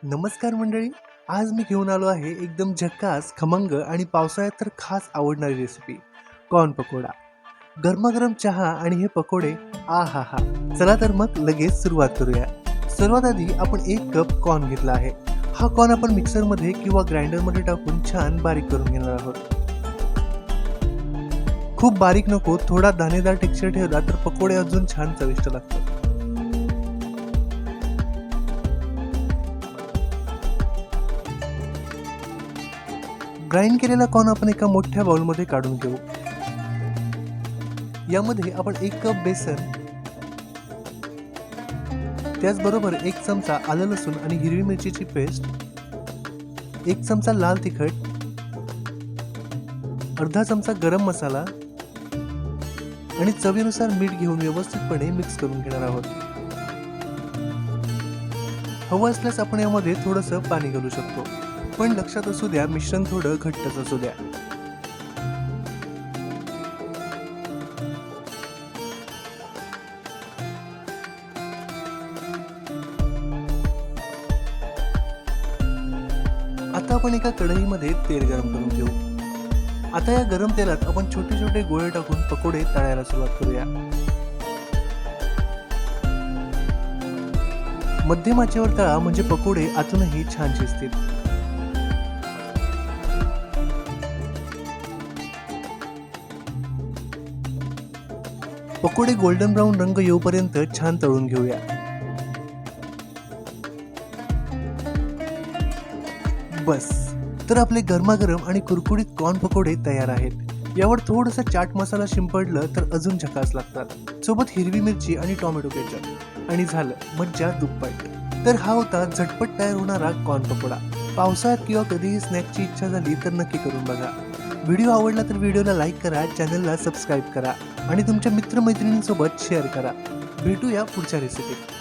नमस्कार मंडळी. आज मी घेऊन आलो आहे एकदम झकास, खमंग आणि पावसाळ्यात तर खास आवडणारी रेसिपी कॉर्न पकोडा. गरमागरम चहा आणि हे पकोडे, आहाहा! चला तर मग लगेच सुरुवात करूया. सर्वात आधी आपण 1 कप कॉर्न घेतला आहे. हा कॉर्न आपण मिक्सरमध्ये किंवा ग्राइंडरमध्ये टाकून छान बारीक करून घेणार आहोत. खूप बारीक नको, थोडा दाणेदार टेक्स्चर ठेवला तर पकोडे अजून छान चविष्ट लागतात. ग्राइंड केलेला कॉर्न आपण एका मोठ्या बाउलमध्ये काढून घेऊ. यामध्ये आपण 1 कप बेसन, त्याचबरोबर 1 चमचा आलं लसूण आणि हिरवी मिरचीची पेस्ट, 1 चमचा लाल तिखट, अर्धा चमचा गरम मसाला आणि चवीनुसार मीठ घेऊन व्यवस्थितपणे मिक्स करून घेणार आहोत. हवं असल्यास आपण यामध्ये थोडंसं पाणी घालू शकतो, पण लक्षात असू द्या मिश्रण थोडं घट्टच असू द्या. आता आपण एका कढईमध्ये तेल गरम करून घेऊ. आता या गरम तेलात आपण छोटे छोटे गोळे टाकून पकोडे तळायला सुरुवात करूया. मध्यम आचेवर तळा म्हणजे पकोडे आतूनही छान शिजतील. पकोडे गोल्डन ब्राऊन रंग येऊपर्यंत छान तळून घेऊया. बस, तर आपले गरमागरम आणि कुरकुरीत कॉर्न पकोडे तयार आहेत. यावर थोडासा चाट मसाला शिंपडलं तर अजून झकास लागतात. सोबत हिरवी मिरची आणि टोमॅटो केचप आणि झालं मज्जा दुप्पट. तर हा होता झटपट तयार होणारा कॉर्न पकोडा. पावसाळ्यात किंवा कधीही स्नॅकची इच्छा झाली तर नक्की करून बघा. व्हिडिओ आवडला तर व्हिडिओला लाईक करा, चॅनलला सबस्क्राईब करा आणि तुमच्या मित्रमैत्रिणींसोबत शेअर करा. भेटूया पुढच्या रेसिपीत.